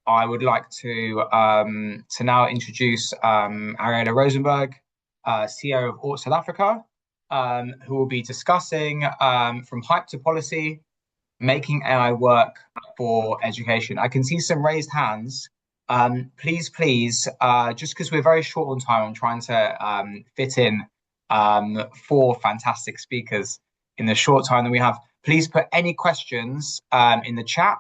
I would like to now introduce Ariellah Rosenberg, CEO of South Africa, who will be discussing from hype to policy, making AI work for education. I can see some raised hands. Please, just because we're very short on time, I'm trying to fit in four fantastic speakers in the short time that we have. Please put any questions in the chat.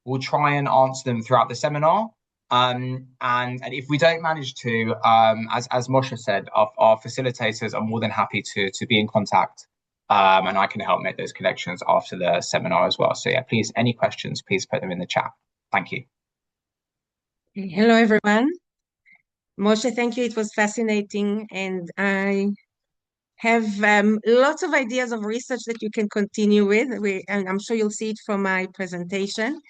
We'll try and answer them throughout the seminar. And if we don't manage to, as Moshe said, our facilitators are more than happy to be in contact, and I can help make those connections after the seminar as well. So yeah, please, any questions, please put them in the chat. Thank you. Hello, everyone. Moshe, thank you. It was fascinating, and I have lots of ideas of research that you can continue with. And I'm sure you'll see it from my presentation.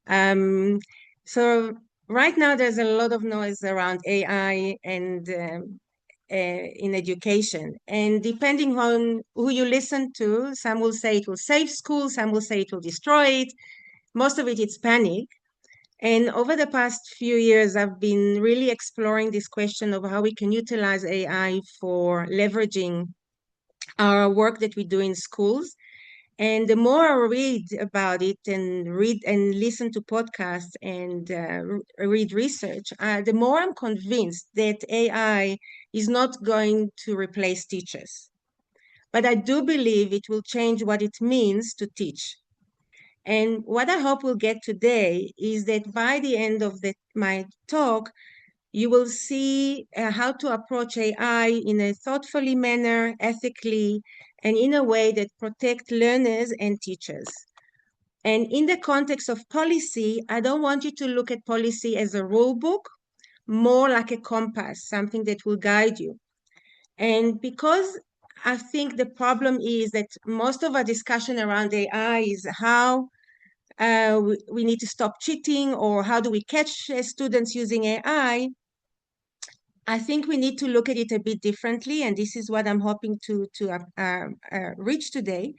So right now, there's a lot of noise around AI and in education. And depending on who you listen to, some will say it will save schools, some will say it will destroy it. Most of it, it's panic. And over the past few years, I've been really exploring this question of how we can utilize AI for leveraging our work that we do in schools. And the more I read about it and listen to podcasts and read research, the more I'm convinced that AI is not going to replace teachers. But I do believe it will change what it means to teach. And what I hope we'll get today is that by the end of my talk, you will see how to approach AI in a thoughtfully manner, ethically, and in a way that protect learners and teachers. And in the context of policy, I don't want you to look at policy as a rule book, more like a compass, something that will guide you. And because I think the problem is that most of our discussion around AI is how we need to stop cheating, or how do we catch students using AI? I think we need to look at it a bit differently, and this is what I'm hoping to reach today.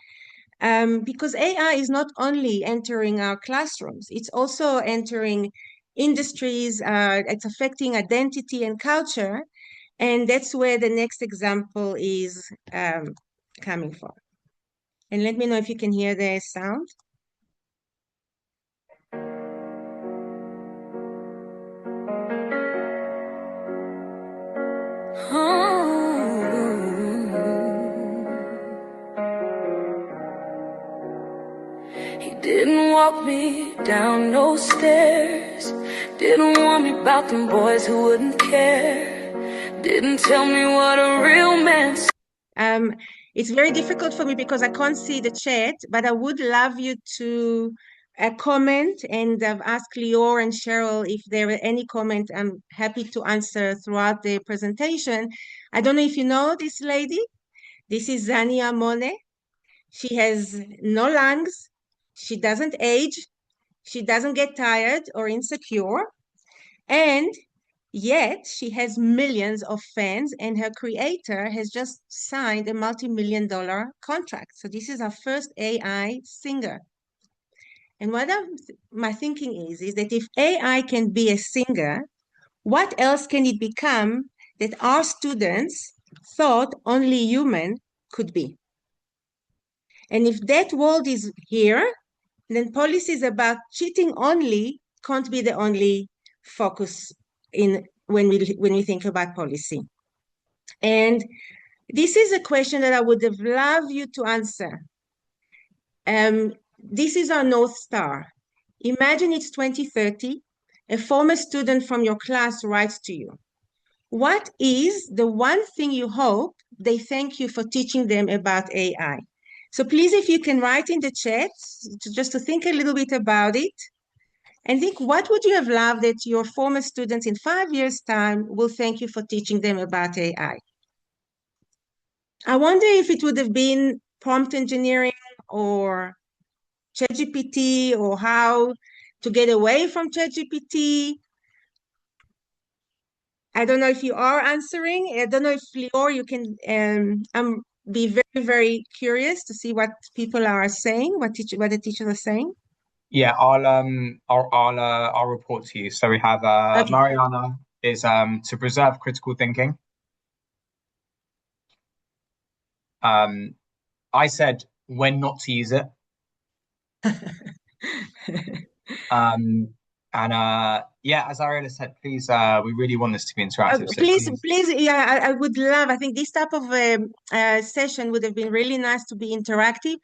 Because AI is not only entering our classrooms, it's also entering industries, it's affecting identity and culture, and that's where the next example is coming from. And let me know if you can hear the sound. Didn't walk me down no stairs. Didn't warn me about them boys who wouldn't care. Didn't tell me what a real man's. It's very difficult for me because I can't see the chat, but I would love you to comment, and I've asked Lior and Cheryl if there are any comment. I'm happy to answer throughout the presentation. I don't know if you know this lady. This is Zania Mone. She has no lungs. She doesn't age. She doesn't get tired or insecure. And yet she has millions of fans, and her creator has just signed a multi-million-dollar contract. So this is our first AI singer. And what my thinking is that if AI can be a singer, what else can it become that our students thought only human could be? And if that world is here, then policies about cheating only can't be the only focus in when we think about policy. And this is a question that I would have loved you to answer. This is our North Star. Imagine it's 2030, a former student from your class writes to you. What is the one thing you hope they thank you for teaching them about AI? So please, if you can write in the chat, just to think a little bit about it, and think, what would you have loved that your former students in 5 years' time will thank you for teaching them about AI? I wonder if it would have been prompt engineering or ChatGPT, or how to get away from ChatGPT. I don't know if you are answering. I don't know if Lior, you can be very, very curious to see what people are saying, what the teachers are saying. Yeah, I'll report to you. So we have Okay. Mariana is to preserve critical thinking. Um, I said when not to use it. Um, and yeah, as Ariellah said, please, we really want this to be interactive. So Please, please, please, yeah, I would love. I think this type of session would have been really nice to be interactive.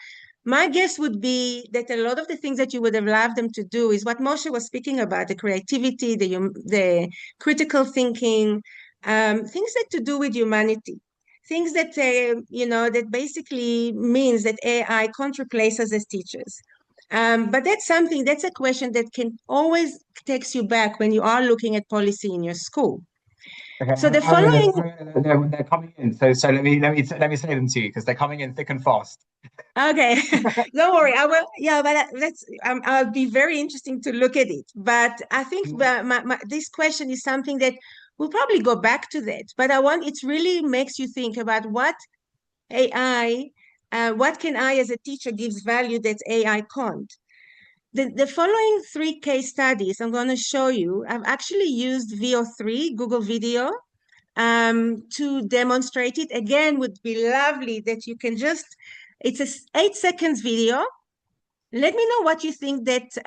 My guess would be that a lot of the things that you would have loved them to do is what Moshe was speaking about: the creativity, the critical thinking, things that to do with humanity, things that that basically means that AI can't replace us as teachers. But that's a question that can always takes you back when you are looking at policy in your school. okay, So the following, Ariellah, they're coming in. So let me say them to you because they're coming in thick and fast. okay, don't worry, I will. Yeah, but that's I'll be very interesting to look at it. But I think this question is something that we'll probably go back to that. But it really makes you think about what AI, what can I as a teacher gives value that AI can't. The following three case studies I'm going to show you, I've actually used VO3, Google Video, to demonstrate it. Again, would be lovely that you can just, it's a 8 seconds video. Let me know what you think that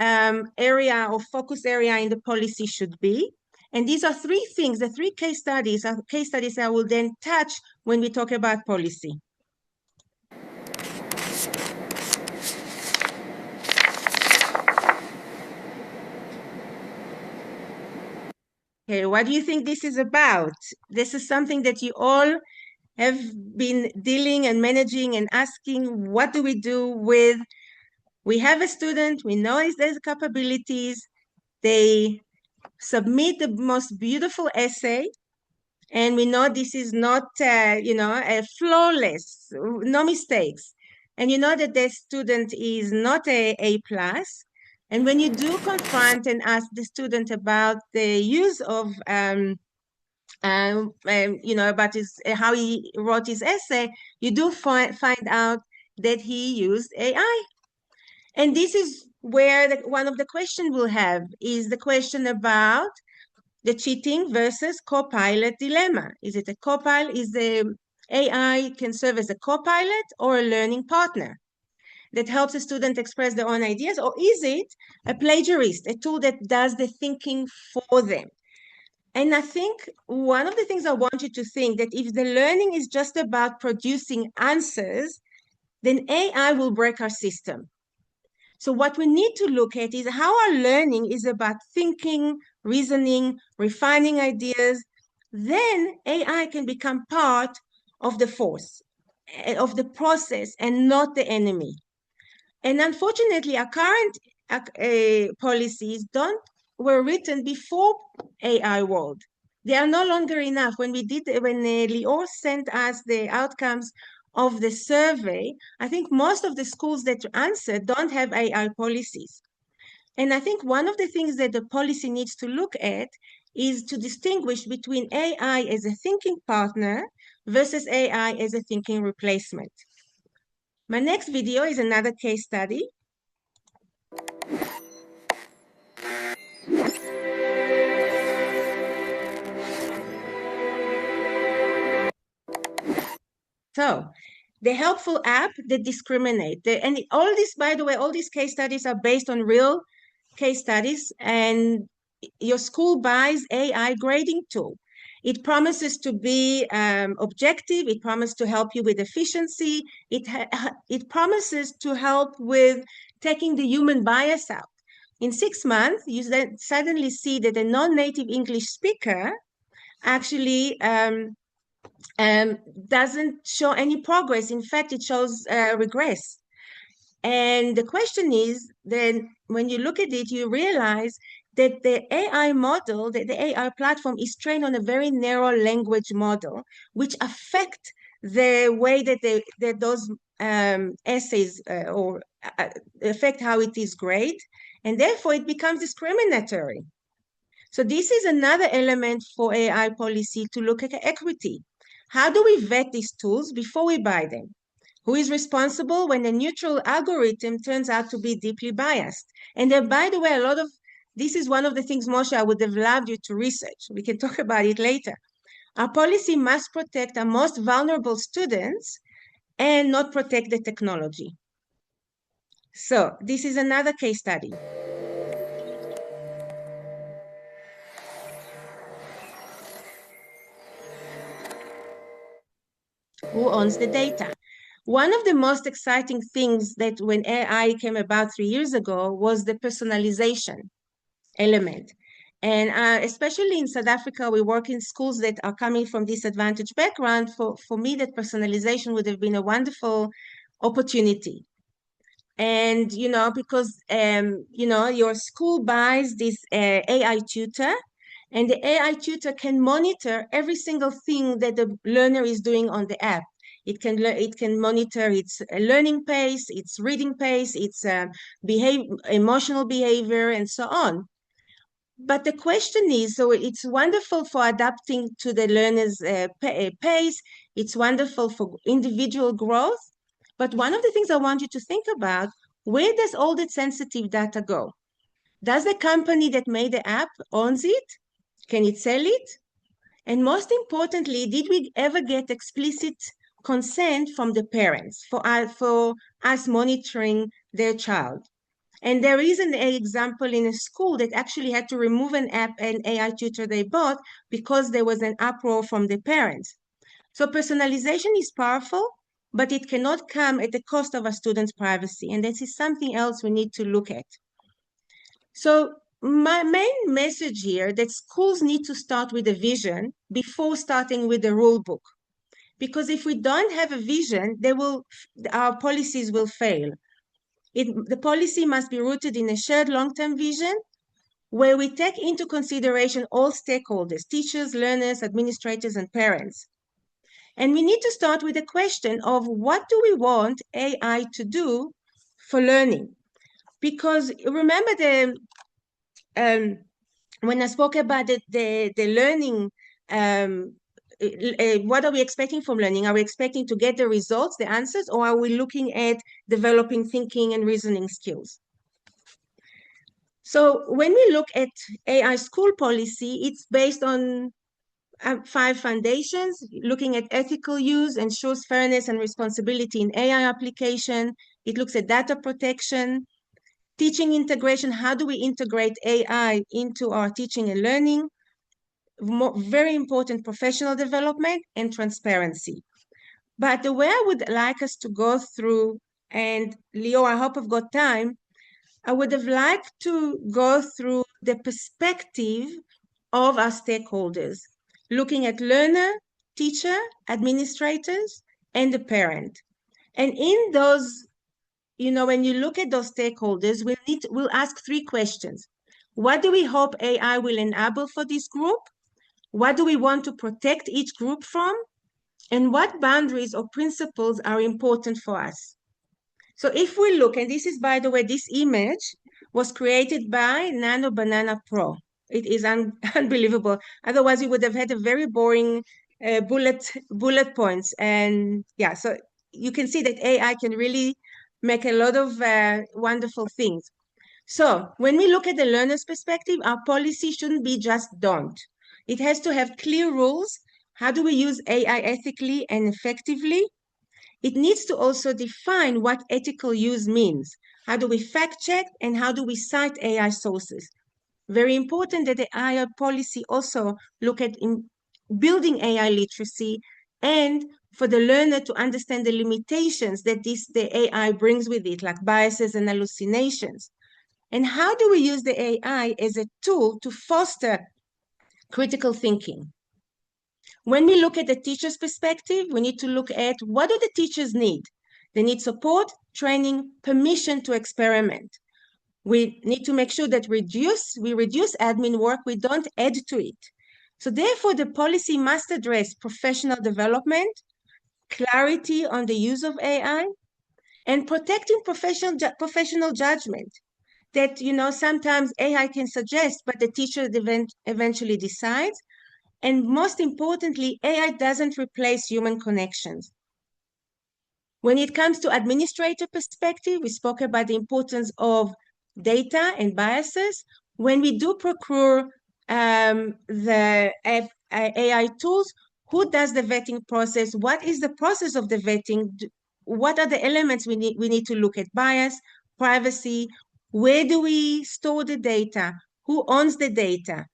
area or focus area in the policy should be. And these are three things, the three case studies are case studies I will then touch when we talk about policy. Okay, what do you think this is about? This is something that you all have been dealing and managing and asking, what do we do with? We have a student, we know there's capabilities, they submit the most beautiful essay, and we know this is not, a flawless, no mistakes. And you know that the student is not A plus. And when you do confront and ask the student about the use of about how he wrote his essay, you do find out that he used AI. And this is where one of the questions we'll have is the question about the cheating versus co-pilot dilemma. Is it a co-pilot? Is the AI can serve as a co-pilot or a learning partner that helps a student express their own ideas? Or is it a plagiarist, a tool that does the thinking for them? And I think one of the things I want you to think that if the learning is just about producing answers, then AI will break our system. So what we need to look at is how our learning is about thinking, reasoning, refining ideas. Then AI can become part of the force, of the process, and not the enemy. And unfortunately, our current policies were written before AI world. They are no longer enough. When Lior sent us the outcomes of the survey, I think most of the schools that answered don't have AI policies. And I think one of the things that the policy needs to look at is to distinguish between AI as a thinking partner versus AI as a thinking replacement. My next video is another case study. So the helpful app that discriminate, and all this, by the way, all these case studies are based on real case studies, and your school buys AI grading tool. It promises to be objective. It promises to help you with efficiency. It promises to help with taking the human bias out. In 6 months, you then suddenly see that a non-native English speaker actually doesn't show any progress. In fact, it shows regress. And the question is, then when you look at it, you realize that the AI model, the AI platform is trained on a very narrow language model, which affect the way that those essays or affect how it is graded, and therefore it becomes discriminatory. So this is another element for AI policy to look at equity. How do we vet these tools before we buy them? Who is responsible when a neutral algorithm turns out to be deeply biased? And then, by the way, this is one of the things, Moshe, I would have loved you to research. We can talk about it later. Our policy must protect our most vulnerable students and not protect the technology. So this is another case study. Who owns the data? One of the most exciting things that when AI came about 3 years ago was the personalization element. And especially in South Africa, we work in schools that are coming from disadvantaged background. For me, that personalization would have been a wonderful opportunity. And, because, your school buys this AI tutor, and the AI tutor can monitor every single thing that the learner is doing on the app. It can monitor its learning pace, its reading pace, its emotional behavior, and so on. But the question is, so it's wonderful for adapting to the learner's pace. It's wonderful for individual growth. But one of the things I want you to think about, where does all that sensitive data go? Does the company that made the app owns it? Can it sell it? And most importantly, did we ever get explicit consent from the parents for us monitoring their child? And there is an example in a school that actually had to remove an AI tutor they bought because there was an uproar from the parents. So personalization is powerful, but it cannot come at the cost of our students' privacy. And this is something else we need to look at. So my main message here that schools need to start with a vision before starting with the rule book. Because if we don't have a vision, our policies will fail. The policy must be rooted in a shared long-term vision where we take into consideration all stakeholders, teachers, learners, administrators, and parents. And we need to start with the question of what do we want AI to do for learning? Because remember when I spoke about the learning, what are we expecting from learning? Are we expecting to get the results, the answers, or are we looking at developing thinking and reasoning skills? So when we look at AI school policy, it's based on 5 foundations, looking at ethical use, ensures fairness and responsibility in AI application. It looks at data protection, teaching integration. How do we integrate AI into our teaching and learning? Very important, professional development and transparency. But the way I would like us to go through, and Leo, I hope I've got time, I would have liked to go through the perspective of our stakeholders, looking at learner, teacher, administrators, and the parent. And in those, when you look at those stakeholders, we'll ask 3 questions. What do we hope AI will enable for this group? What do we want to protect each group from? And what boundaries or principles are important for us? So if we look, and this is, by the way, this image was created by Nano Banana Pro. It is unbelievable. Otherwise, you would have had a very boring bullet points. And yeah, so you can see that AI can really make a lot of wonderful things. So when we look at the learner's perspective, our policy shouldn't be just don't. It has to have clear rules. How do we use AI ethically and effectively? It needs to also define what ethical use means. How do we fact check and how do we cite AI sources? Very important that the AI policy also look at building AI literacy and for the learner to understand the limitations that the AI brings with it, like biases and hallucinations. And how do we use the AI as a tool to foster critical thinking? When we look at the teacher's perspective, we need to look at what do the teachers need? They need support, training, permission to experiment. We need to make sure that we reduce admin work, we don't add to it. So therefore, the policy must address professional development, clarity on the use of AI, and protecting professional judgment. That, sometimes AI can suggest, but the teacher eventually decides. And most importantly, AI doesn't replace human connections. When it comes to administrator perspective, we spoke about the importance of data and biases. When we do procure the AI tools, who does the vetting process? What is the process of the vetting? What are the elements we need to look at? Bias, privacy, where do we store the data? Who owns the data?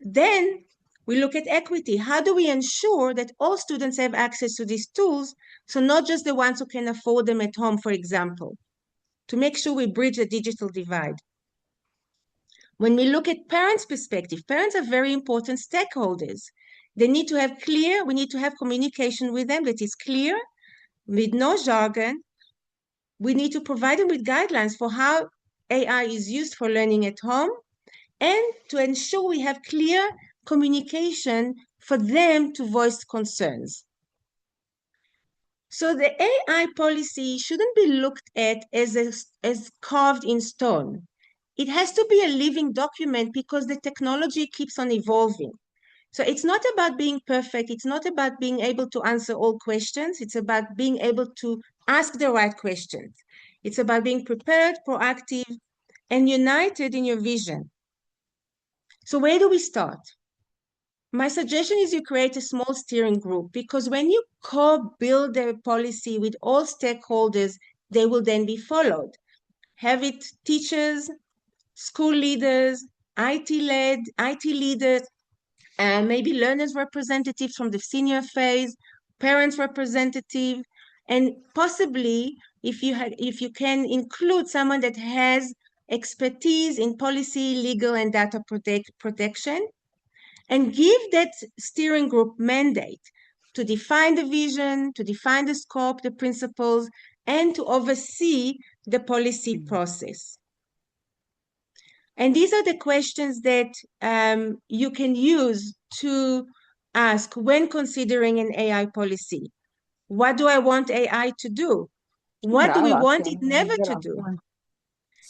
Then we look at equity. How do we ensure that all students have access to these tools? So not just the ones who can afford them at home, for example, to make sure we bridge the digital divide. When we look at parents' perspective, parents are very important stakeholders. They need to have we need to have communication with them that is clear, with no jargon. We need to provide them with guidelines for how AI is used for learning at home, and to ensure we have clear communication for them to voice concerns. So the AI policy shouldn't be looked at as carved in stone. It has to be a living document because the technology keeps on evolving. So it's not about being perfect. It's not about being able to answer all questions. It's about being able to ask the right questions. It's about being prepared, proactive, and united in your vision. So where do we start? My suggestion is you create a small steering group, because when you co-build a policy with all stakeholders, they will then be followed. Have it teachers, school leaders, IT leaders, and maybe learners representatives from the senior phase, parents representative, and possibly if you can include someone that has expertise in policy, legal, and data protection, and give that steering group mandate to define the vision, to define the scope, the principles, and to oversee the policy process. And these are the questions that you can use to ask when considering an AI policy. What do I want AI to do? What do we want it never to do?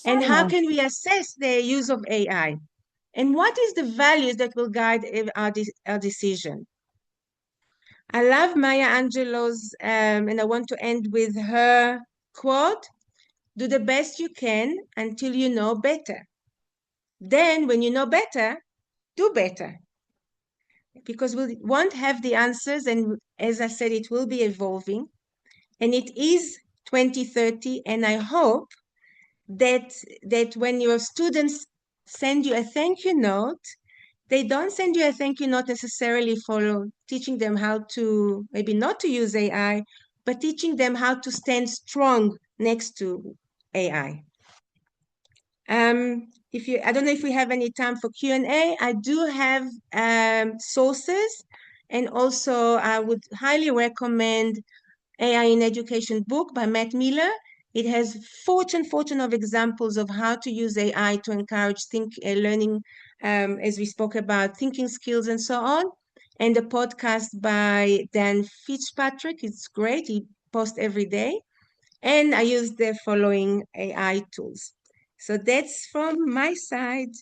And how can we assess the use of AI? And what is the values that will guide our decision? I love Maya Angelou's, and I want to end with her quote: do the best you can until you know better. Then when you know better, do better. Because we won't have the answers, and as I said, it will be evolving. And it is 2030, and I hope that when your students send you a thank you note, they don't send you a thank you note necessarily for teaching them how to, maybe not to use AI, but teaching them how to stand strong next to AI. I don't know if we have any time for Q&A. I do have sources, and also I would highly recommend AI in Education book by Matt Miller. It has fortune of examples of how to use AI to encourage learning, as we spoke about, thinking skills and so on. And the podcast by Dan Fitzpatrick, it's great. He posts every day. And I use the following AI tools. So that's from my side.